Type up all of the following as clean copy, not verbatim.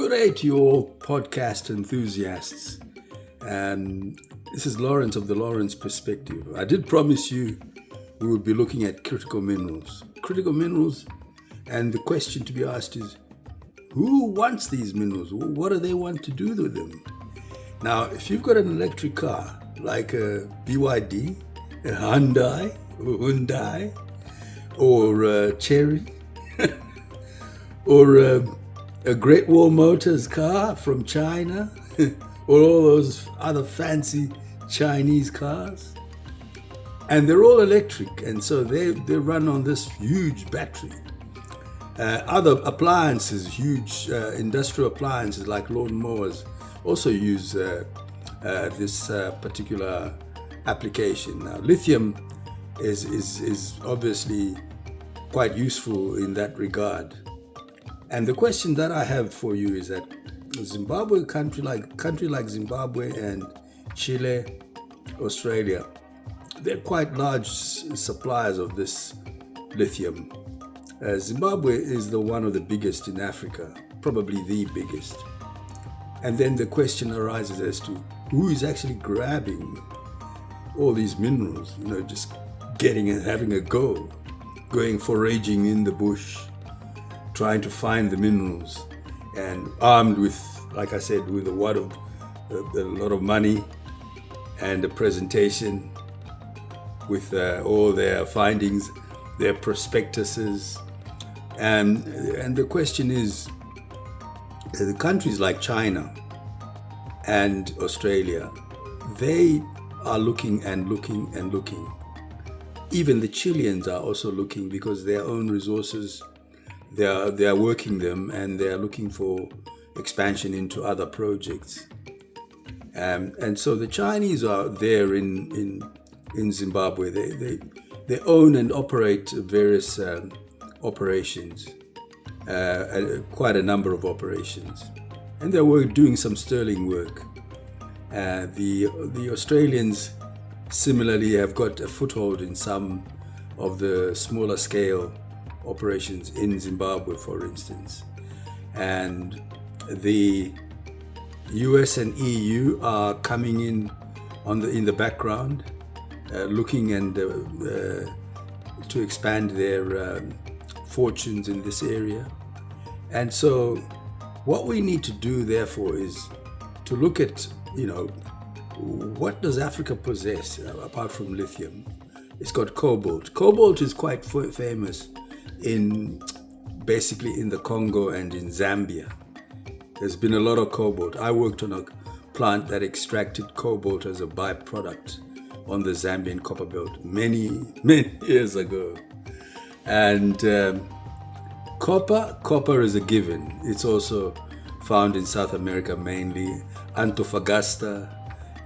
Good day to you all podcast enthusiasts. This is Lawrence of the Lawrence Perspective. I did promise you we would be looking at critical minerals. Critical minerals, and the question to be asked is, who wants these minerals? What do they want to do with them? Now, if you've got an electric car, like a BYD, a Hyundai, or a Cherry, or a Great Wall Motors car from China, or all those other fancy Chinese cars, and they're all electric, and so they run on this huge battery. Other appliances, huge industrial appliances like lawnmowers, also use this particular application. Now, lithium is obviously quite useful in that regard. And the question that I have for you is that Zimbabwe, country like Zimbabwe and Chile, Australia, they're quite large suppliers of this lithium. Zimbabwe is one of the biggest in Africa, probably the biggest. And then the question arises as to who is actually grabbing all these minerals, just getting and having a go, going foraging in the bush, trying to find the minerals, and armed with, like I said, with a lot of money and a presentation with all their findings, their prospectuses. And the question is, the countries like China and Australia, they are looking and looking and looking. Even the Chileans are also looking, because their own resources, they are working them, and they are looking for expansion into other projects. And so the Chinese are there in Zimbabwe. They own and operate various operations, quite a number of operations, and they're doing some sterling work. The Australians similarly have got a foothold in some of the smaller scale operations in Zimbabwe, for instance. And the US and EU are coming in in the background, looking and to expand their fortunes in this area. And so what we need to do, therefore, is to look at, what does Africa possess apart from lithium? It's got cobalt. Cobalt is quite famous basically in the Congo and in Zambia. There's been a lot of cobalt. I worked on a plant that extracted cobalt as a byproduct on the Zambian copper belt many years ago. And copper is a given. It's also found in South America, mainly Antofagasta,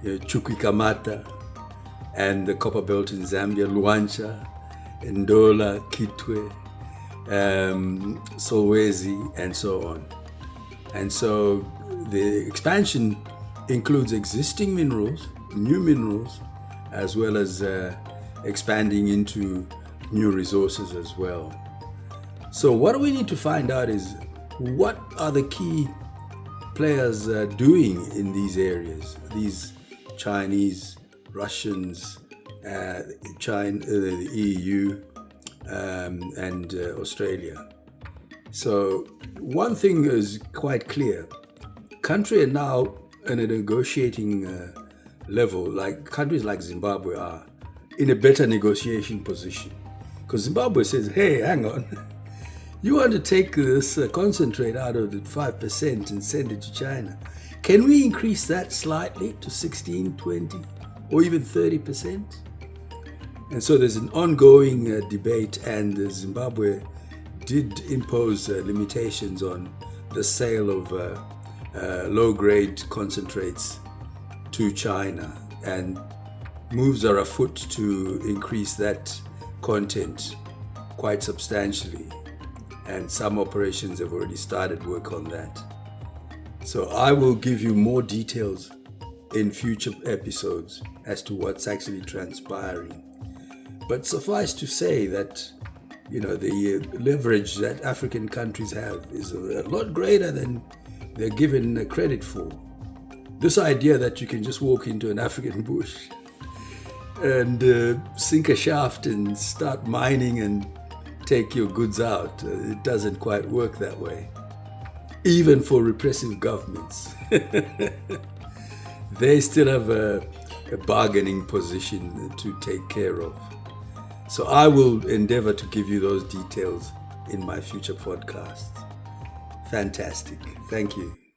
Chuquicamata, and the copper belt in Zambia, Luancha, Ndola, Kitwe, Solwezi, and so on. And so the expansion includes existing minerals, new minerals, as well as expanding into new resources as well. So what we need to find out is, what are the key players doing in these areas? These Chinese, Russians, the EU, and Australia. So one thing is quite clear. Countries are now in a negotiating level, like countries like Zimbabwe are in a better negotiation position. Because Zimbabwe says, hey, hang on, you want to take this concentrate out of the 5% and send it to China. Can we increase that slightly to 16, 20, or even 30%? And so there's an ongoing debate, and Zimbabwe did impose limitations on the sale of low-grade concentrates to China, and moves are afoot to increase that content quite substantially, and some operations have already started work on that. So I will give you more details in future episodes as to what's actually transpiring. But suffice to say that the leverage that African countries have is a lot greater than they're given credit for. This idea that you can just walk into an African bush and sink a shaft and start mining and take your goods out, it doesn't quite work that way. Even for repressive governments, they still have a bargaining position to take care of. So I will endeavor to give you those details in my future podcasts. Fantastic. Thank you.